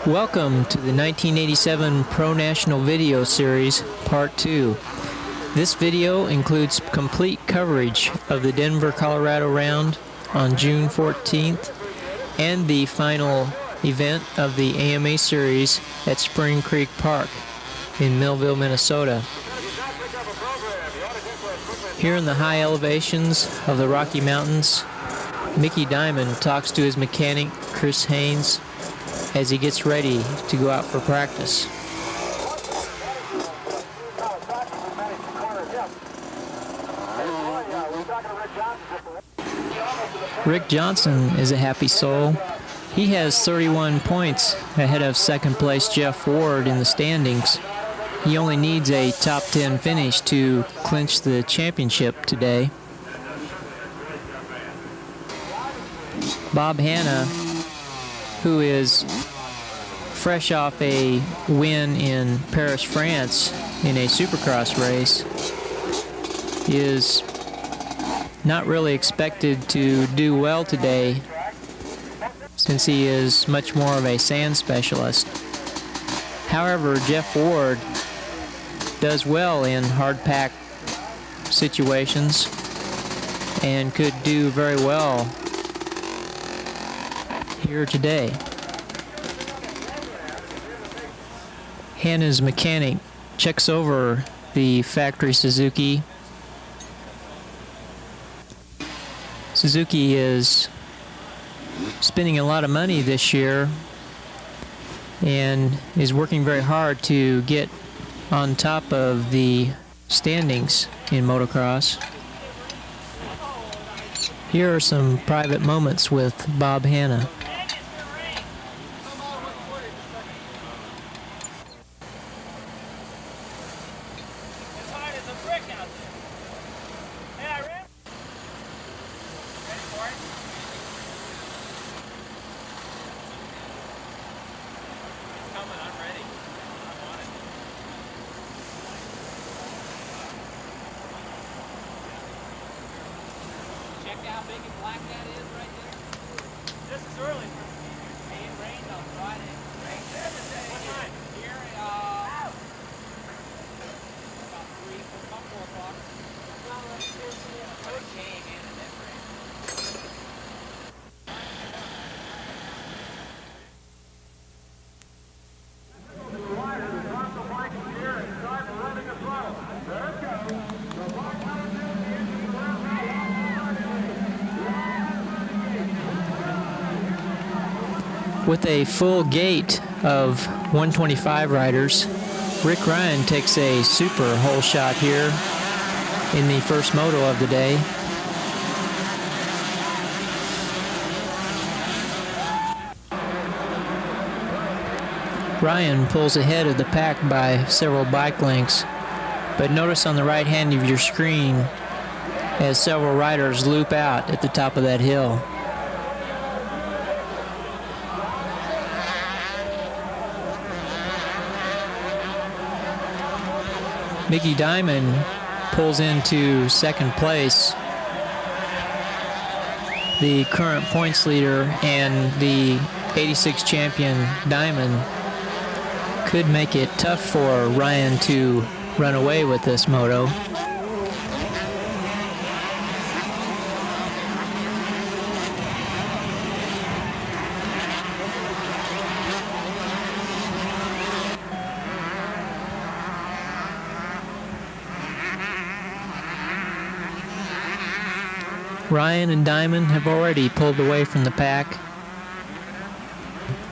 Welcome to the 1987 Pro National Video Series, Part 2. This video includes complete coverage of the Denver, Colorado round on June 14th and the final event of the AMA Series at Spring Creek Park in Millville, Minnesota. Here in the high elevations of the Rocky Mountains, Mickey Diamond talks to his mechanic, Chris Haynes, as he gets ready to go out for practice. Rick Johnson is a happy soul. He has 31 points ahead of second place Jeff Ward in the standings. He only needs a top 10 finish to clinch the championship today. Bob Hanna, who is fresh off a win in Paris, France in a Supercross race, is not really expected to do well today since he is much more of a sand specialist. However, Jeff Ward does well in hard pack situations and could do very well here today. Hanna's mechanic checks over the factory Suzuki. Suzuki is spending a lot of money this year and is working very hard to get on top of the standings in motocross. Here are some private moments with Bob Hanna. How big and black that is right there? This is early for me. It rained on Friday. Rained today. What time? Here, about 4 o'clock. It came in and then rained. With a full gate of 125 riders, Rick Ryan takes a super hole shot here in the first moto of the day. Ryan pulls ahead of the pack by several bike lengths, but notice on the right hand of your screen as several riders loop out at the top of that hill. Mickey Diamond pulls into second place. The current points leader and the 86 champion Diamond could make it tough for Ryan to run away with this moto. Ryan and Diamond have already pulled away from the pack.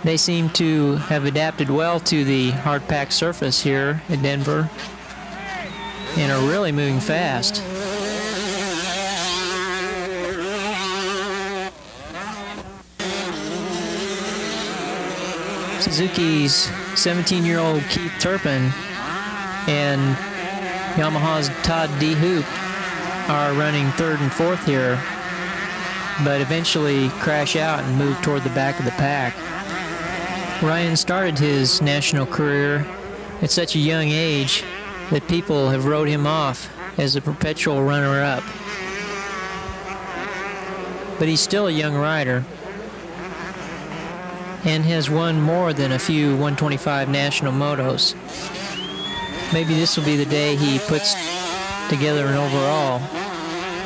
They seem to have adapted well to the hard pack surface here at Denver and are really moving fast. Suzuki's 17-year-old Keith Turpin and Yamaha's Todd D. Hoop are running third and fourth here, but eventually crash out and move toward the back of the pack. Ryan started his national career at such a young age that people have wrote him off as a perpetual runner-up. But he's still a young rider. and has won more than a few 125 national motos. Maybe this will be the day he puts together an overall,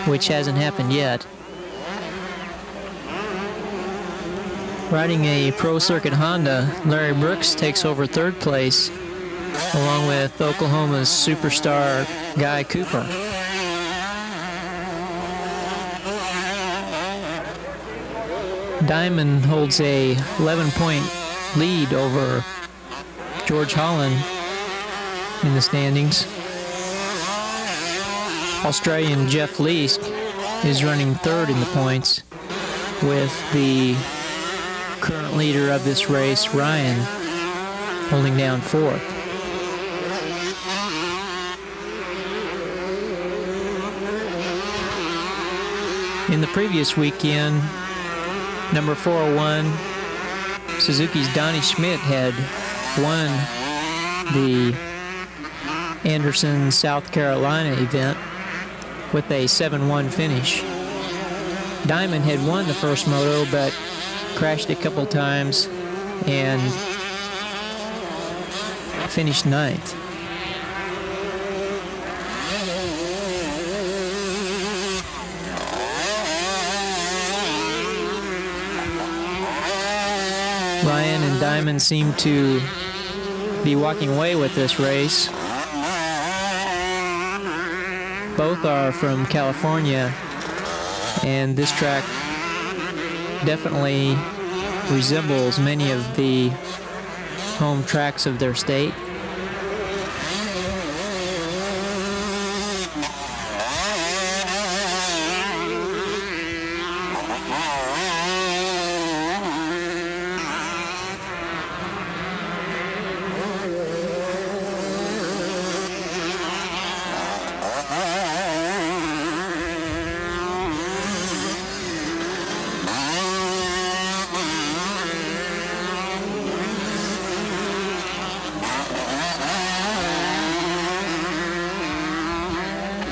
which hasn't happened yet. Riding a Pro Circuit Honda, Larry Brooks takes over third place, along with Oklahoma's superstar Guy Cooper. Diamond holds a 11-point lead over George Holland in the standings. Australian Jeff Leask is running third in the points, with the current leader of this race, Ryan, holding down fourth. In the previous weekend, number 401, Suzuki's Donnie Schmidt had won the Anderson, South Carolina event with a 7-1 finish. Diamond had won the first moto, but crashed a couple times and finished ninth. Ryan and Diamond seem to be walking away with this race. Both are from California, and this track definitely resembles many of the home tracks of their state.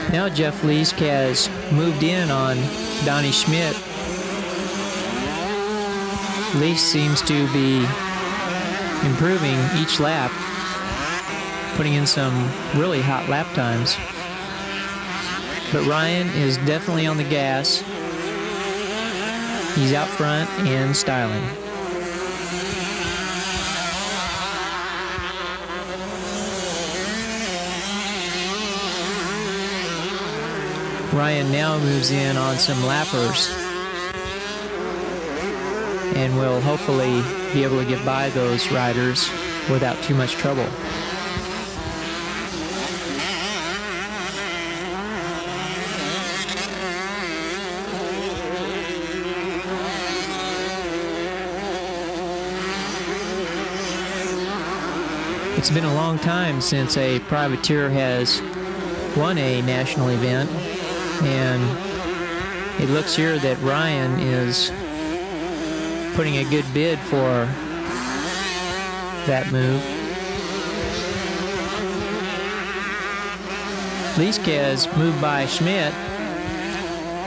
Now Jeff Leask has moved in on Donnie Schmidt. Leask seems to be improving each lap, putting in some really hot lap times. But Ryan is definitely on the gas. He's out front and styling. Ryan now moves in on some lappers and will hopefully be able to get by those riders without too much trouble. It's been a long time since a privateer has won a national event, and it looks here that Ryan is putting a good bid for that move. Leask has moved by Schmidt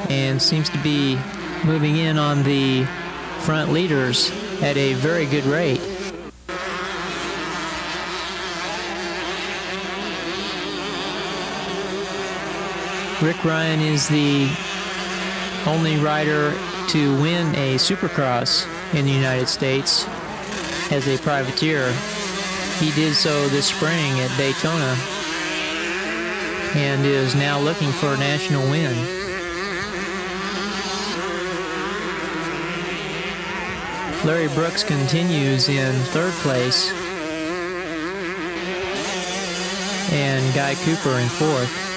and seems to be moving in on the front leaders at a very good rate. Rick Ryan is the only rider to win a Supercross in the United States as a privateer. He did so this spring at Daytona and is now looking for a national win. Larry Brooks continues in third place and Guy Cooper in fourth.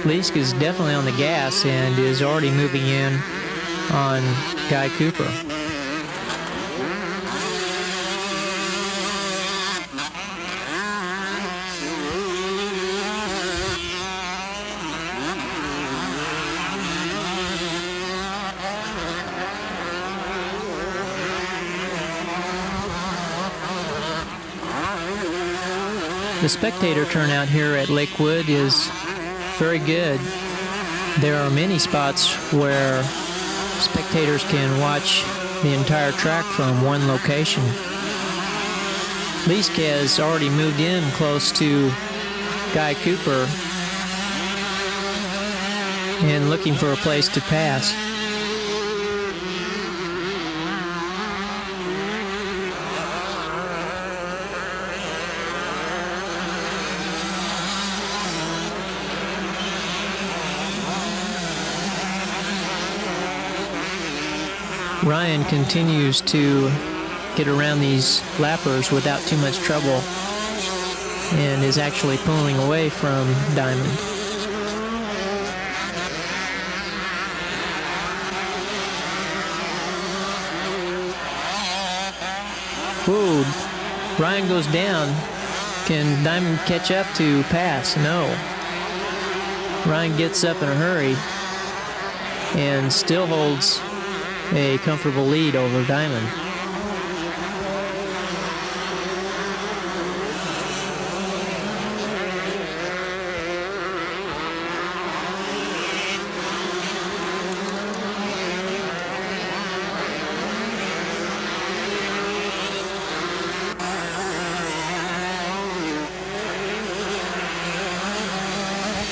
Leask is definitely on the gas and is already moving in on Guy Cooper. The spectator turnout here at Lakewood is very good. There are many spots where spectators can watch the entire track from one location. Leask has already moved in close to Guy Cooper and looking for a place to pass. Ryan continues to get around these lappers without too much trouble and is actually pulling away from Diamond. Whoa, Ryan goes down. Can Diamond catch up to pass? No. Ryan gets up in a hurry and still holds a comfortable lead over Diamond.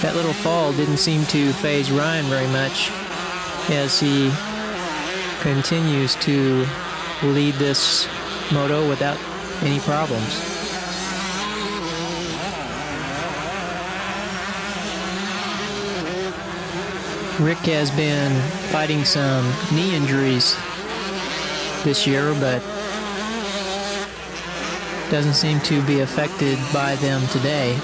That little fall didn't seem to faze Ryan very much as he continues to lead this moto without any problems. Rick has been fighting some knee injuries this year, but doesn't seem to be affected by them today.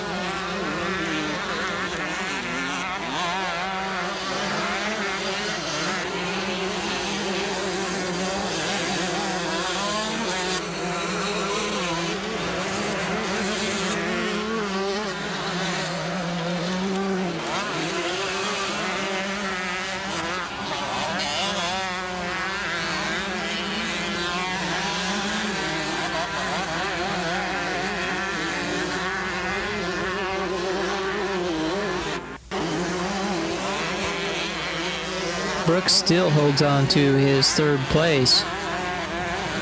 Brooks still holds on to his third place,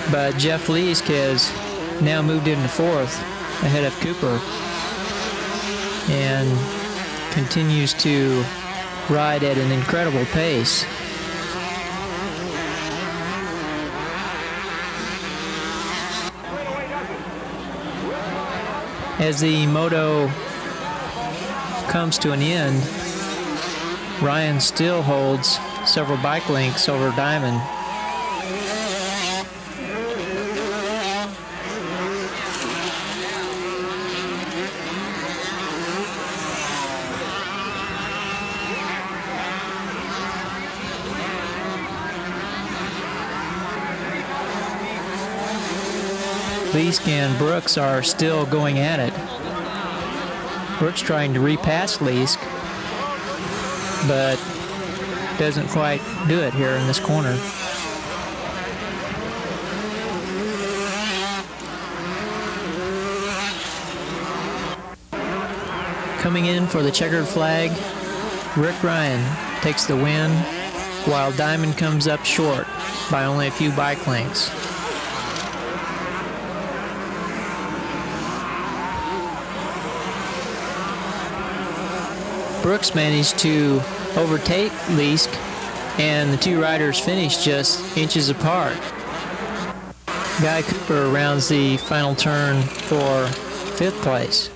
but Jeff Leask has now moved into fourth ahead of Cooper and continues to ride at an incredible pace. As the moto comes to an end, Ryan still holds several bike lengths over Diamond. Leask and Brooks are still going at it. Brooks trying to repass Leask, but doesn't quite do it here in this corner. Coming in for the checkered flag, Rick Ryan takes the win, while Diamond comes up short by only a few bike lengths. Brooks managed to overtake Leask, and the two riders finished just inches apart. Guy Cooper rounds the final turn for fifth place.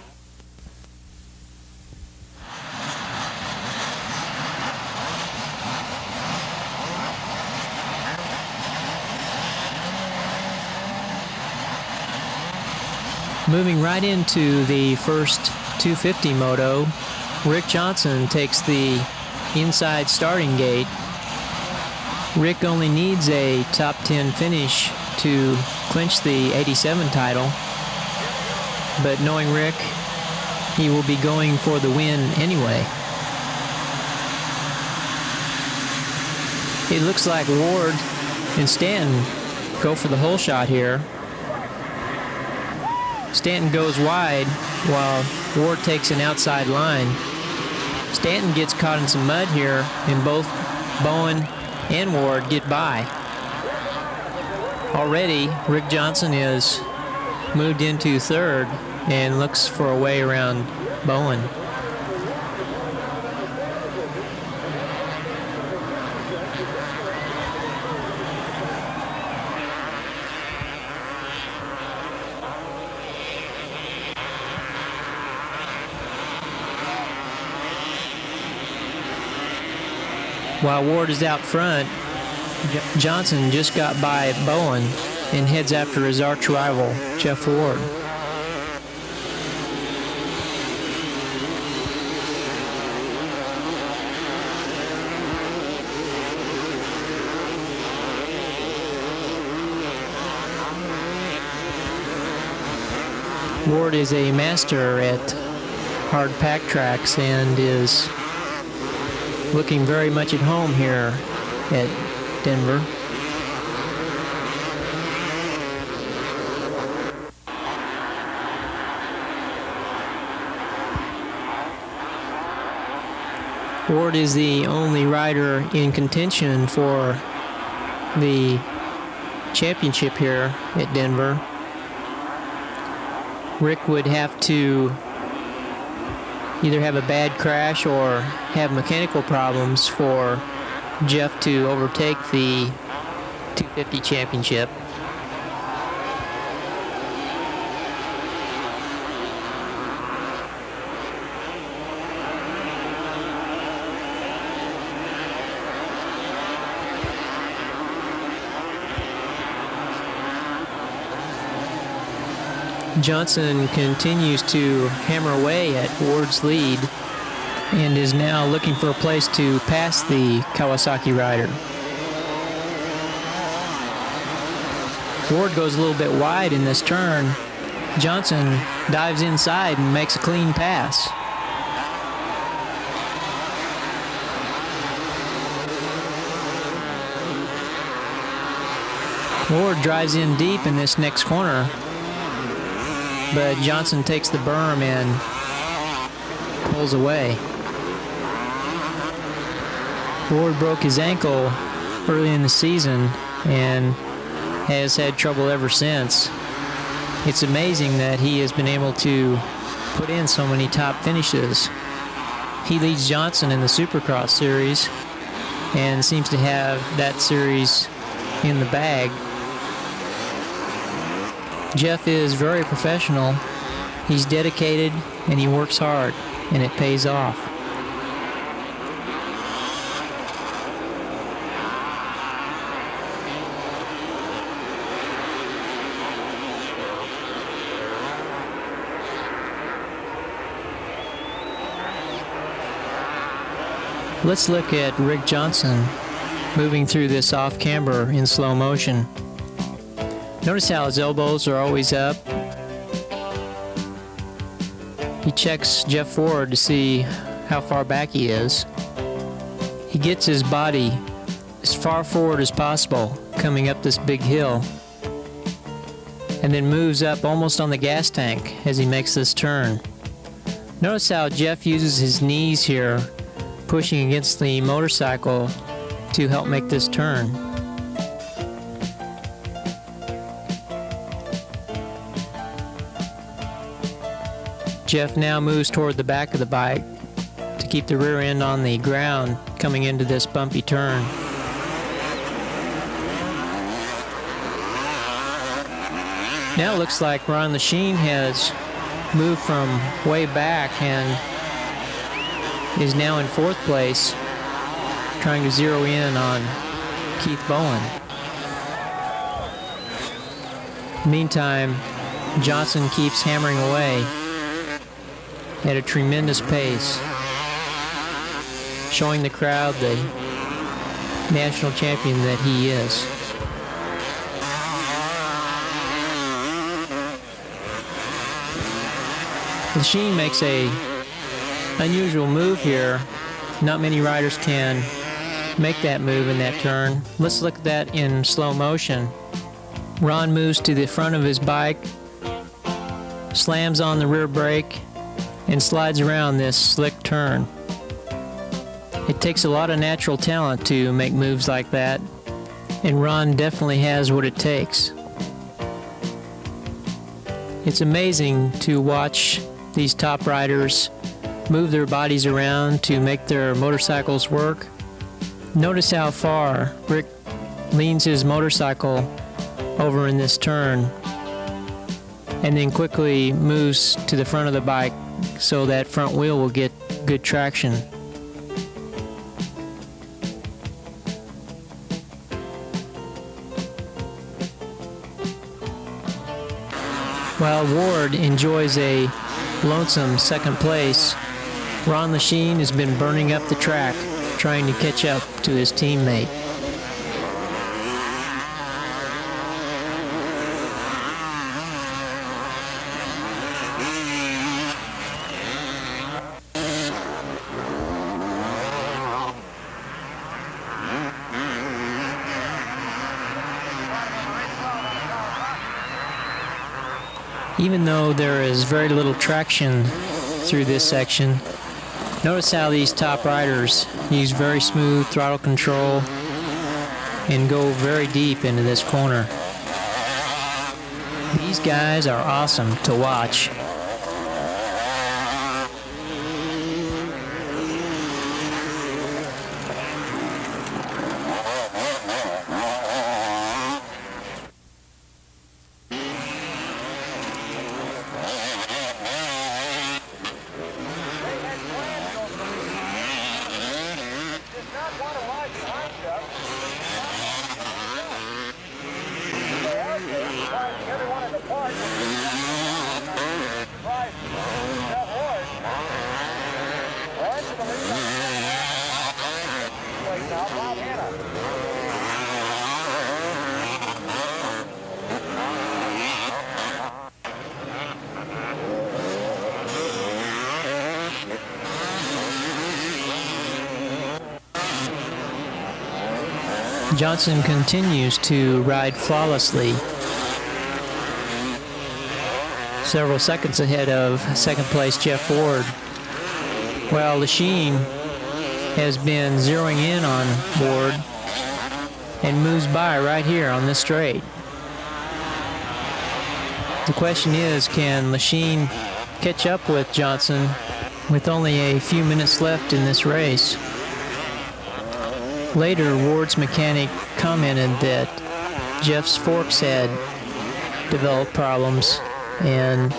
Moving right into the first 250 moto, Rick Johnson takes the inside starting gate. Rick only needs a top 10 finish to clinch the 87 title, but knowing Rick, he will be going for the win anyway. It looks like Ward and Stanton go for the whole shot here. Stanton goes wide while Ward takes an outside line. Stanton gets caught in some mud here, and both Bowen and Ward get by. Already, Rick Johnson is moved into third and looks for a way around Bowen. While Ward is out front, Johnson just got by Bowen and heads after his arch rival, Jeff Ward. Ward is a master at hard pack tracks and is looking very much at home here at Denver. Ward is the only rider in contention for the championship here at Denver. Rick would have to either have a bad crash or have mechanical problems for Jeff to overtake the 250 championship. Johnson continues to hammer away at Ward's lead and is now looking for a place to pass the Kawasaki rider. Ward goes a little bit wide in this turn. Johnson dives inside and makes a clean pass. Ward drives in deep in this next corner, but Johnson takes the berm and pulls away. Ward broke his ankle early in the season and has had trouble ever since. It's amazing that he has been able to put in so many top finishes. He leads Johnson in the Supercross series and seems to have that series in the bag. Jeff is very professional. He's dedicated and he works hard, and it pays off. Let's look at Rick Johnson moving through this off camber in slow motion. Notice how his elbows are always up. He checks Jeff Ward to see how far back he is. He gets his body as far forward as possible coming up this big hill, and then moves up almost on the gas tank as he makes this turn. Notice how Jeff uses his knees here, pushing against the motorcycle to help make this turn. Jeff now moves toward the back of the bike to keep the rear end on the ground coming into this bumpy turn. Now it looks like Ron Lachine has moved from way back and is now in fourth place, trying to zero in on Keith Bowen. Meantime, Johnson keeps hammering away at a tremendous pace, showing the crowd the national champion that he is. Lachine makes a unusual move here. Not many riders can make that move in that turn. Let's look at that in slow motion. Ron moves to the front of his bike, slams on the rear brake, and slides around this slick turn. It takes a lot of natural talent to make moves like that, and Ron definitely has what it takes. It's amazing to watch these top riders move their bodies around to make their motorcycles work. Notice how far Rick leans his motorcycle over in this turn and then quickly moves to the front of the bike so that front wheel will get good traction. While Ward enjoys a lonesome second place, Ron Lechien has been burning up the track trying to catch up to his teammate. Even though there is very little traction through this section, notice how these top riders use very smooth throttle control and go very deep into this corner. These guys are awesome to watch. Johnson continues to ride flawlessly, several seconds ahead of second place Jeff Ward, while Lechien has been zeroing in on Ward and moves by right here on this straight. The question is, can Lechien catch up with Johnson with only a few minutes left in this race? Later, Ward's mechanic commented that Jeff's forks had developed problems and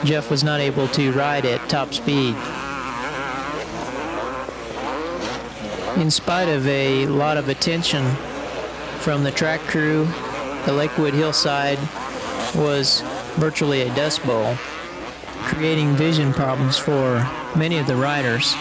Jeff was not able to ride at top speed. In spite of a lot of attention from the track crew, the Lakewood hillside was virtually a dust bowl, creating vision problems for many of the riders.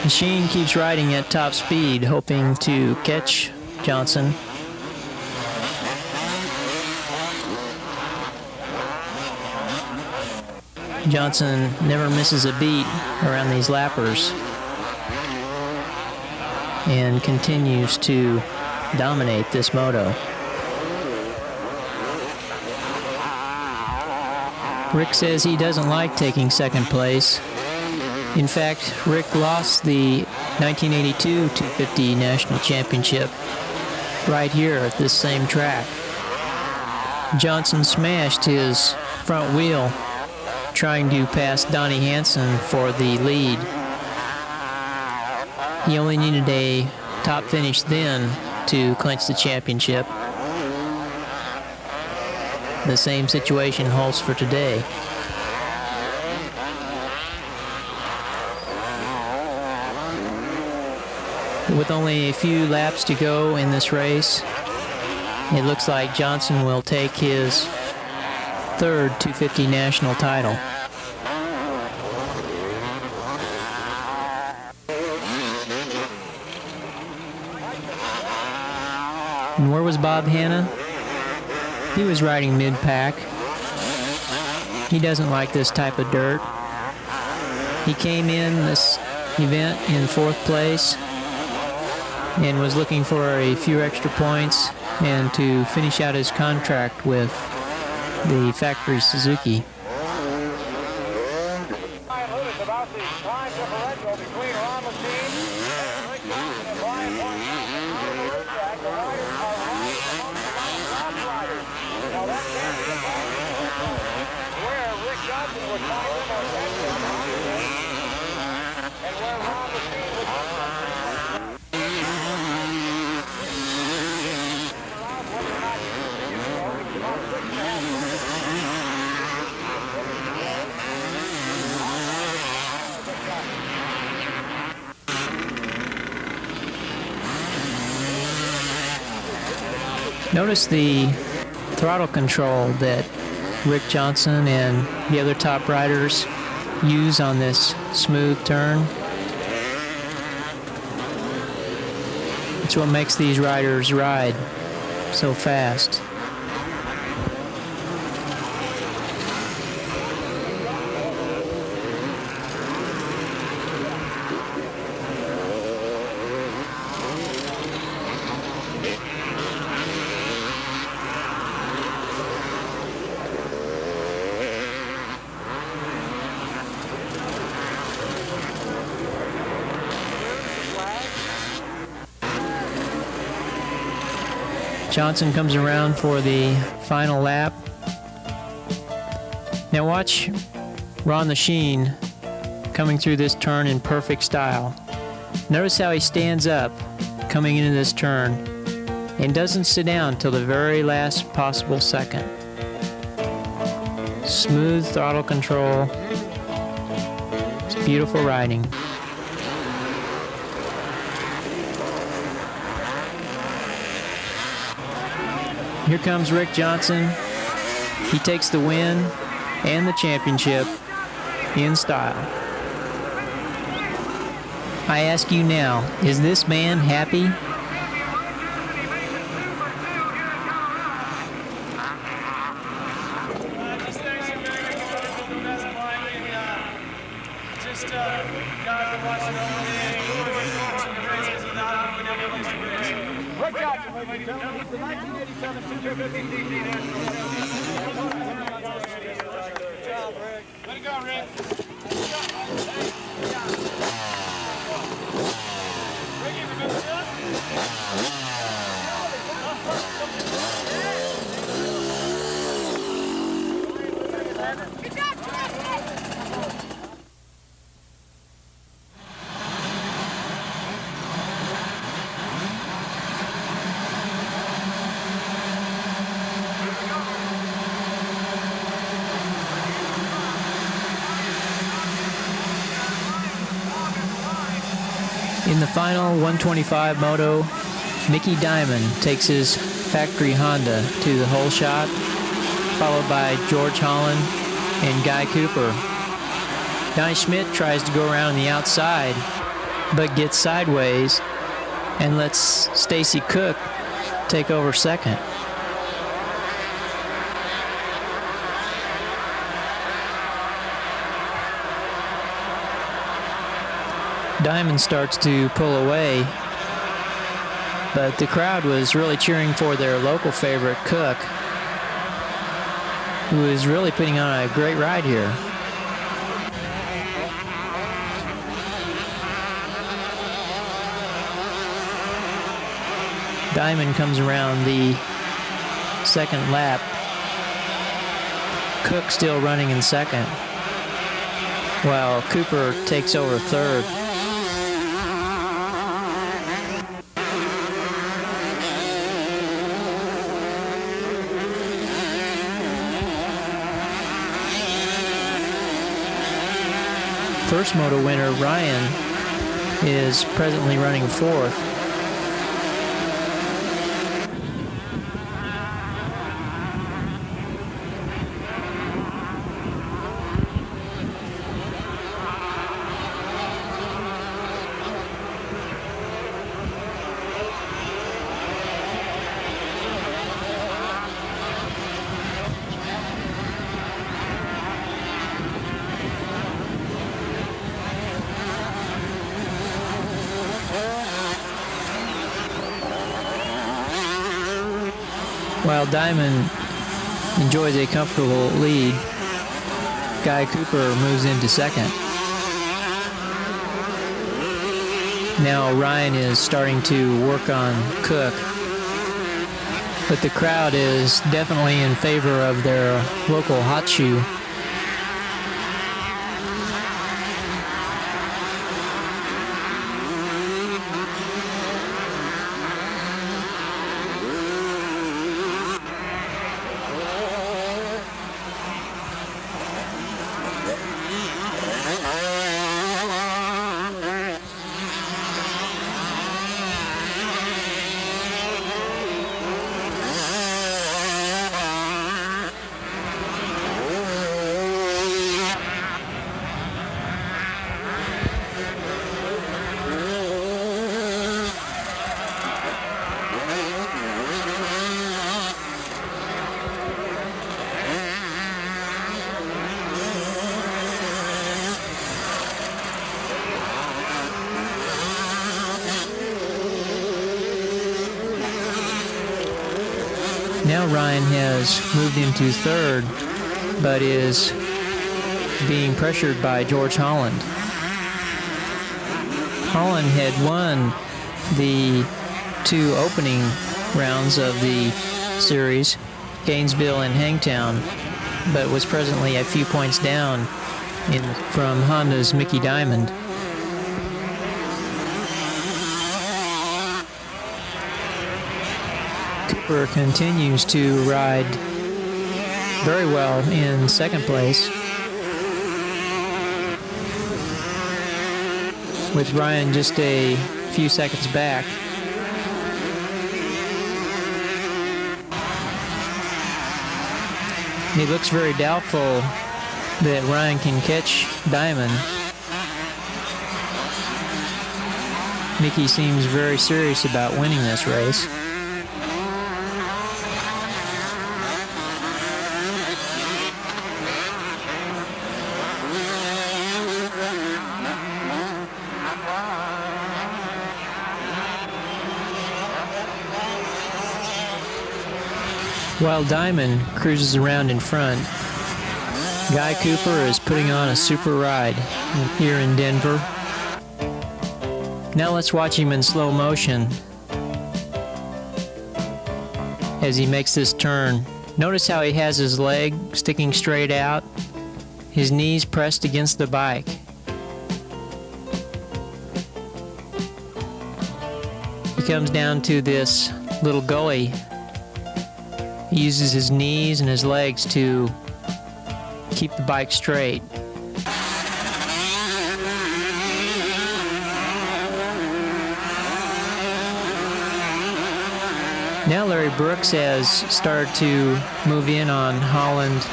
Lechien keeps riding at top speed, hoping to catch Johnson. Johnson never misses a beat around these lappers and continues to dominate this moto. Rick says he doesn't like taking second place. In fact, Rick lost the 1982 250 National Championship right here at this same track. Johnson smashed his front wheel trying to pass Donnie Hansen for the lead. He only needed a top finish then to clinch the championship. The same situation holds for today. With only a few laps to go in this race, it looks like Johnson will take his third 250 national title. And where was Bob Hanna? He was riding mid-pack. He doesn't like this type of dirt. He came in this event in 4th place and was looking for a few extra points and to finish out his contract with the factory Suzuki. Notice the throttle control that Rick Johnson and the other top riders use on this smooth turn. It's what makes these riders ride so fast. Johnson comes around for the final lap. Now watch Ron Lechien coming through this turn in perfect style. Notice how he stands up coming into this turn and doesn't sit down till the very last possible second. Smooth throttle control. It's beautiful riding. Here comes Rick Johnson. He takes the win and the championship in style. I ask you now, is this man happy? Rick Johnson, ladies and gentlemen, he's the 1987 250cc National Good job, Rick. Way to go, Rick. Rick in the middle shot. Good job, In the final 125 moto, Mickey Diamond takes his factory Honda to the hole shot, followed by George Holland and Guy Cooper. Donnie Schmidt tries to go around on the outside, but gets sideways and lets Stacy Cook take over second. Diamond starts to pull away, but the crowd was really cheering for their local favorite, Cook, who is really putting on a great ride here. Diamond comes around the second lap. Cook still running in second, while Cooper takes over third. First moto winner, Ryan, is presently running fourth. While Diamond enjoys a comfortable lead, Guy Cooper moves into second. Now Ryan is starting to work on Cook, but the crowd is definitely in favor of their local hot shoe. Now Ryan has moved into third, but is being pressured by George Holland. Holland had won the 2 opening rounds of the series, Gainesville and Hangtown, but was presently a few points down from Honda's Mickey Diamond. Cooper continues to ride very well in second place, with Ryan just a few seconds back. It looks very doubtful that Ryan can catch Diamond. Mickey seems very serious about winning this race. While Diamond cruises around in front, Guy Cooper is putting on a super ride here in Denver. Now let's watch him in slow motion as he makes this turn. Notice how he has his leg sticking straight out, his knees pressed against the bike. He comes down to this little gully. He uses his knees and his legs to keep the bike straight. Now Larry Brooks has started to move in on Holland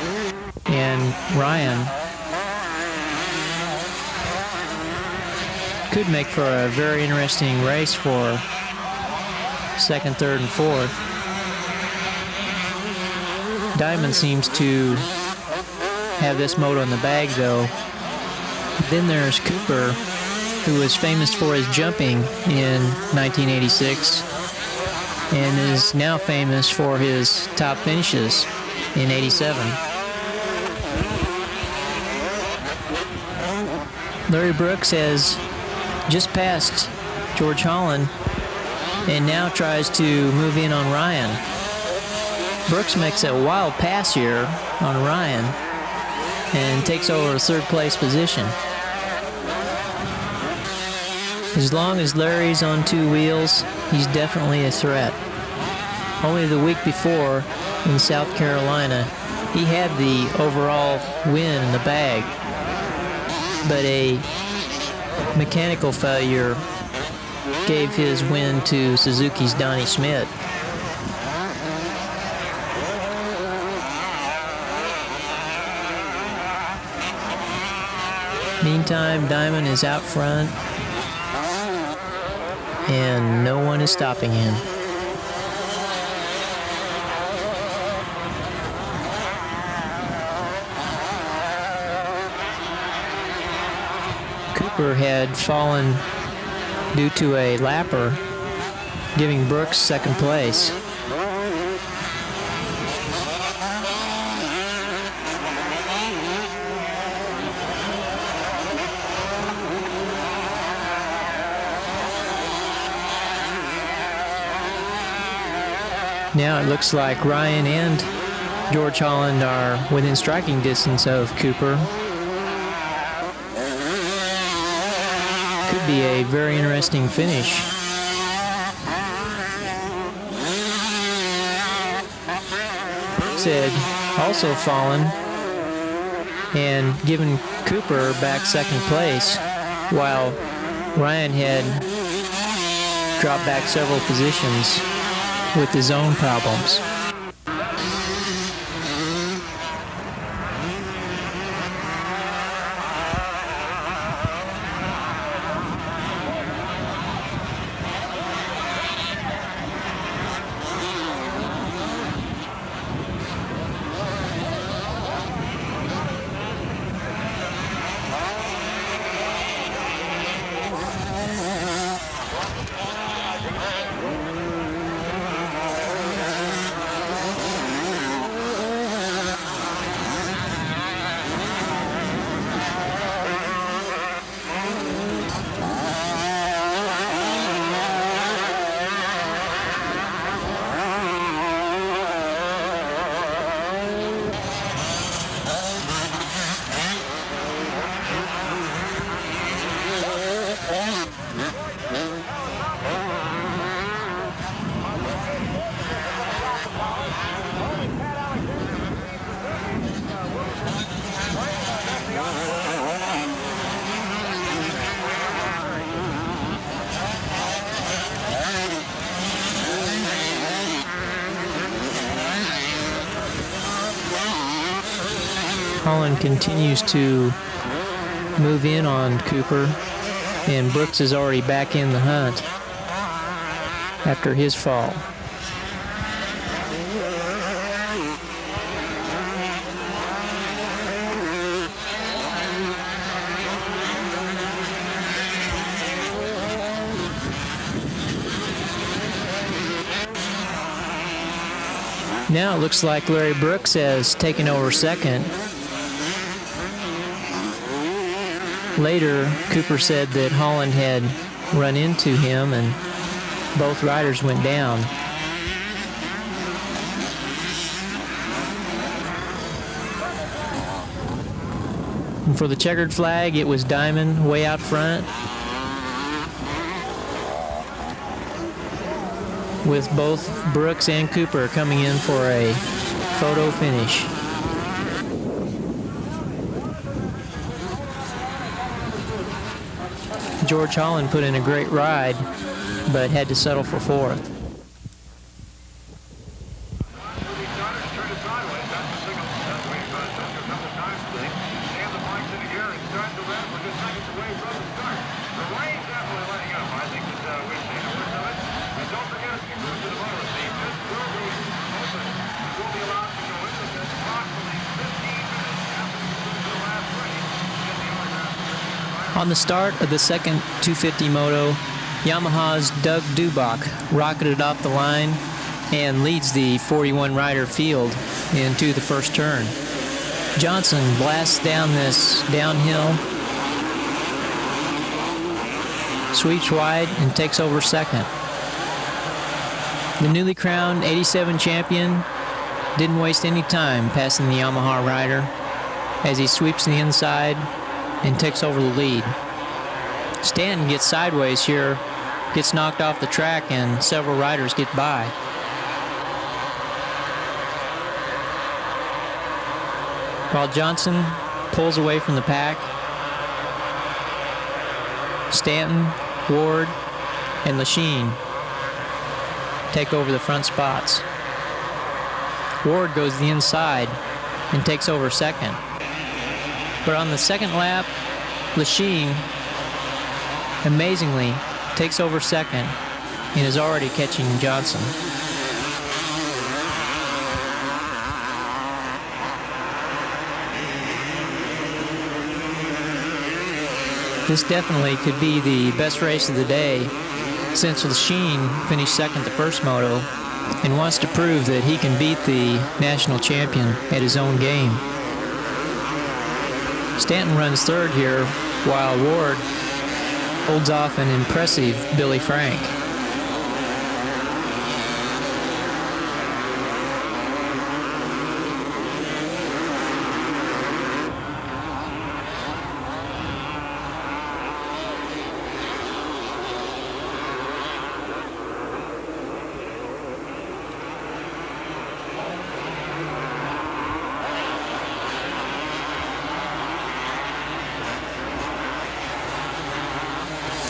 and Ryan. Could make for a very interesting race for second, third, and fourth. Diamond seems to have this moto in the bag, though. Then there's Cooper, who is famous for his jumping in 1986 and is now famous for his top finishes in 87. Larry Brooks has just passed George Holland and now tries to move in on Ryan. Brooks makes a wild pass here on Ryan and takes over a third place position. As long as Larry's on 2 wheels, he's definitely a threat. Only the week before in South Carolina, he had the overall win in the bag, but a mechanical failure gave his win to Suzuki's Donnie Schmidt. Meantime, Diamond is out front, and no one is stopping him. Cooper had fallen due to a lapper, giving Brooks second place. Now it looks like Ryan and George Holland are within striking distance of Cooper. Could be a very interesting finish. Had also fallen and given Cooper back second place, while Ryan had dropped back several positions with his own problems. Holland continues to move in on Cooper, and Brooks is already back in the hunt after his fall. Now it looks like Larry Brooks has taken over second. Later, Cooper said that Holland had run into him and both riders went down. And for the checkered flag, it was Diamond way out front, with both Brooks and Cooper coming in for a photo finish. George Holland put in a great ride, but had to settle for fourth. On the start of the second 250 moto, Yamaha's Doug Dubach rocketed off the line and leads the 41 rider field into the first turn. Johnson blasts down this downhill, sweeps wide, and takes over second. The newly crowned 87 champion didn't waste any time passing the Yamaha rider as he sweeps the inside and takes over the lead. Stanton gets sideways here, gets knocked off the track, and several riders get by. While Johnson pulls away from the pack, Stanton, Ward, and Lachine take over the front spots. Ward goes the inside and takes over second. But on the second lap, Lachine amazingly takes over second and is already catching Johnson. This definitely could be the best race of the day, since Lachine finished second the first moto and wants to prove that he can beat the national champion at his own game. Stanton runs third here, while Ward holds off an impressive Billy Frank.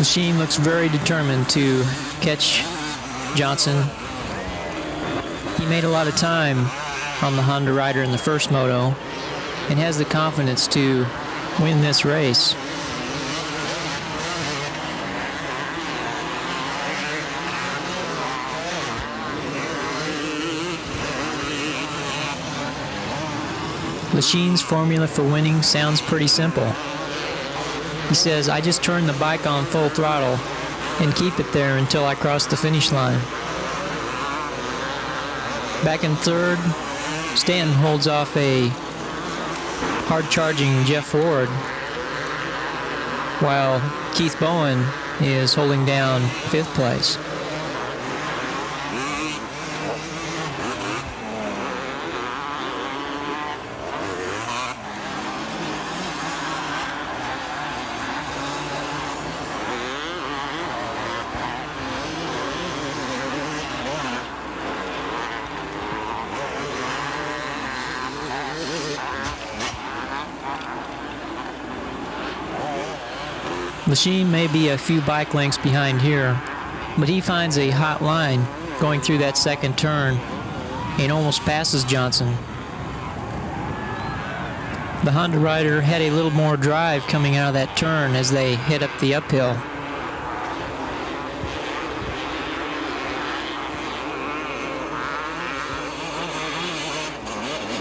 Machine looks very determined to catch Johnson. He made a lot of time on the Honda rider in the first moto and has the confidence to win this race. Lachine's formula for winning sounds pretty simple. He says, I just turn the bike on full throttle and keep it there until I cross the finish line. Back in third, Stanton holds off a hard-charging Jeff Ford, while Keith Bowen is holding down fifth place. Lachine may be a few bike lengths behind here, but he finds a hot line going through that second turn and almost passes Johnson. The Honda rider had a little more drive coming out of that turn as they head up the uphill.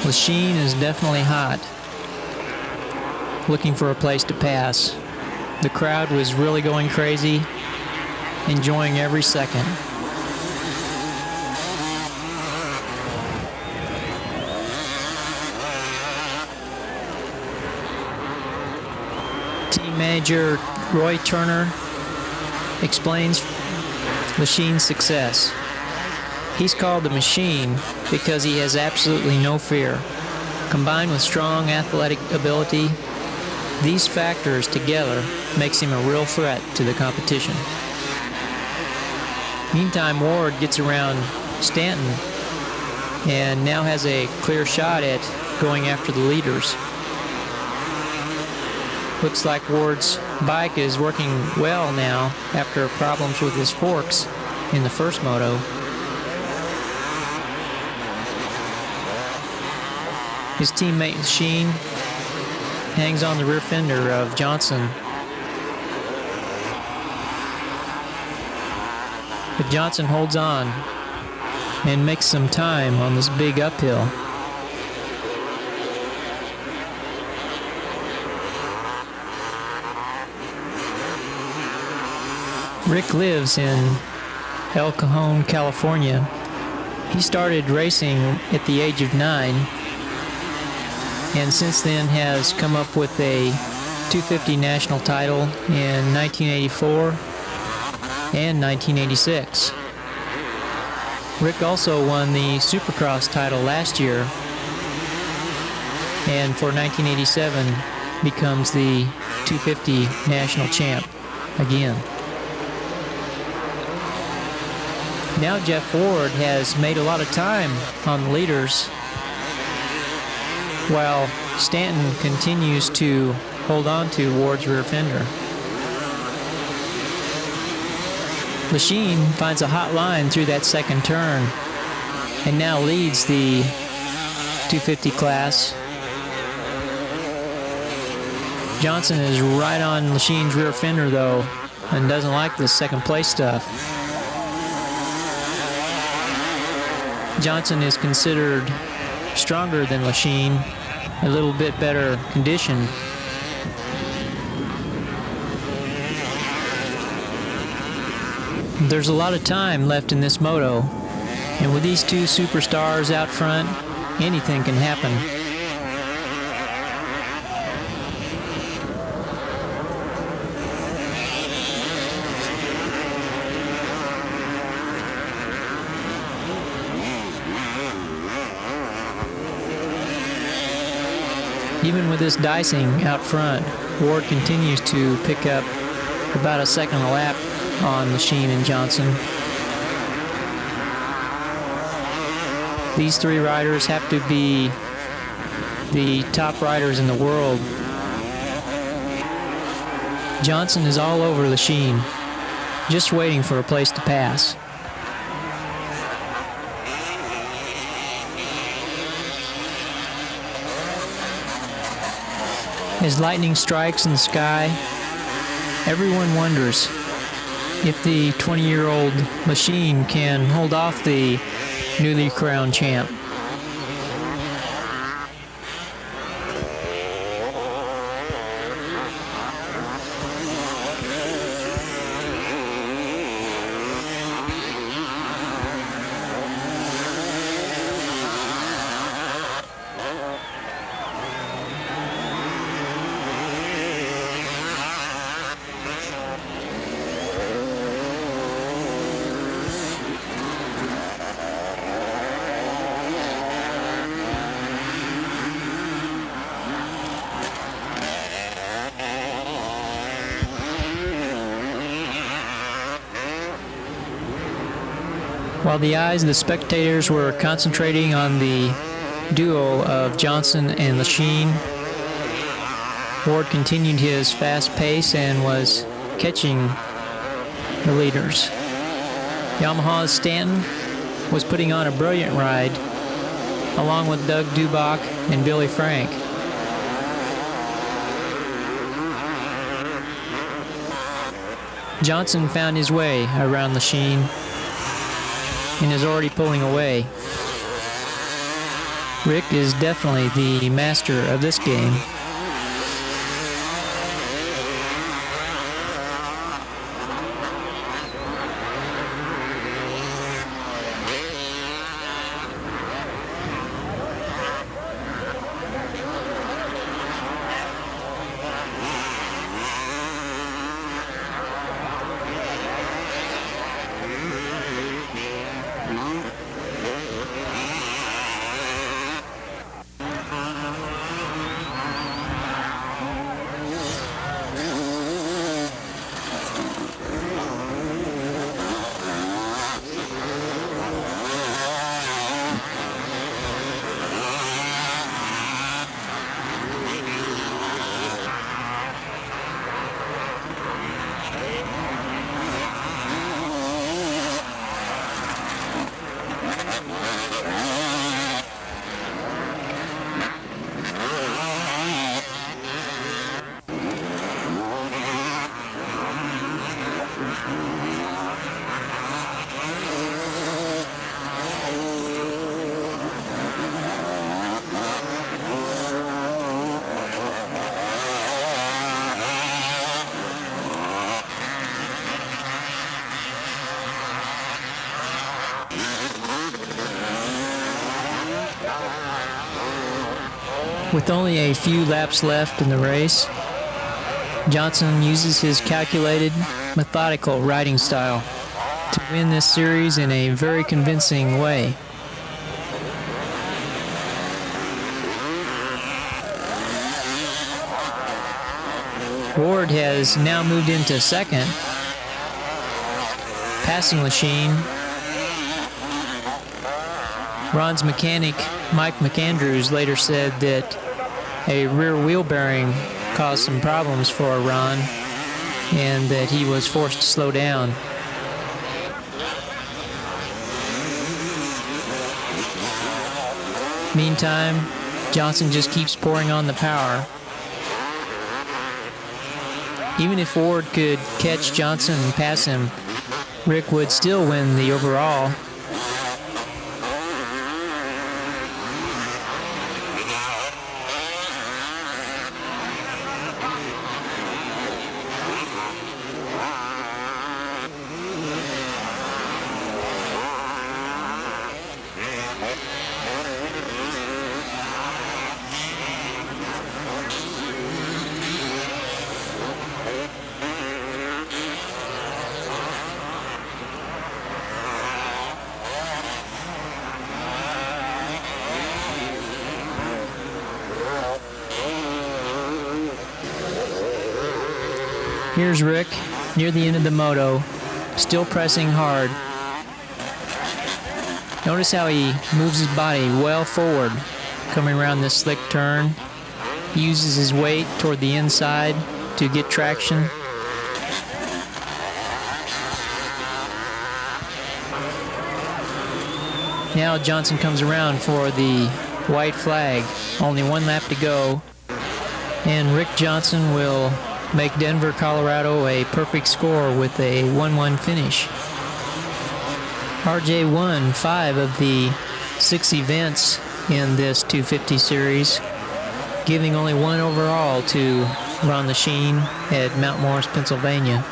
Lachine is definitely hot, looking for a place to pass. The crowd was really going crazy, enjoying every second. Team manager Roy Turner explains Lachine's success. He's called the Machine because he has absolutely no fear. Combined with strong athletic ability, these factors together makes him a real threat to the competition. Meantime, Ward gets around Stanton and now has a clear shot at going after the leaders. Looks like Ward's bike is working well now after problems with his forks in the first moto. His teammate Lachine hangs on the rear fender of Johnson. But Johnson holds on and makes some time on this big uphill. Rick lives in El Cajon, California. He started racing at the age of 9 and since then has come up with a 250 national title in 1984 and 1986. Rick also won the Supercross title last year, and for 1987 becomes the 250 national champ again. Now Jeff Ford has made a lot of time on the leaders, while Stanton continues to hold on to Ward's rear fender. Lachine finds a hot line through that second turn and now leads the 250 class. Johnson is right on Lachine's rear fender though and doesn't like this second place stuff. Johnson is considered stronger than Lachine, a little bit better conditioned. There's a lot of time left in this moto, and with these two superstars out front, anything can happen. Even with this dicing out front, Ward continues to pick up about a second a lap on Lachine and Johnson. These three riders have to be the top riders in the world Johnson is all over Lachine, just waiting for a place to pass. As lightning strikes in the sky, everyone wonders if the 20-year-old Lachine can hold off the newly crowned champ. While the eyes of the spectators were concentrating on the duo of Johnson and Lachine, Ward continued his fast pace and was catching the leaders. Yamaha's Stanton was putting on a brilliant ride, along with Doug Dubach and Billy Frank. Johnson found his way around Lachine and is already pulling away. Rick is definitely the master of this game. With only a few laps left in the race, Johnson uses his calculated, methodical riding style to win this series in a very convincing way. Ward has now moved into second, passing Lachine. Ron's mechanic, Mike McAndrews, later said that a rear wheel bearing caused some problems for Ron and that he was forced to slow down. Meantime, Johnson just keeps pouring on the power. Even if Ward could catch Johnson and pass him, Rick would still win the overall. Here's Rick near the end of the moto, still pressing hard. Notice how he moves his body well forward, coming around this slick turn. He uses his weight toward the inside to get traction Now Johnson comes around for the white flag. Only one lap to go. And Rick Johnson will make Denver, Colorado a perfect score with a 1-1 finish. RJ won 5 of the 6 events in this 250 series, giving only 1 overall to Ron Lechien at Mount Morris, Pennsylvania.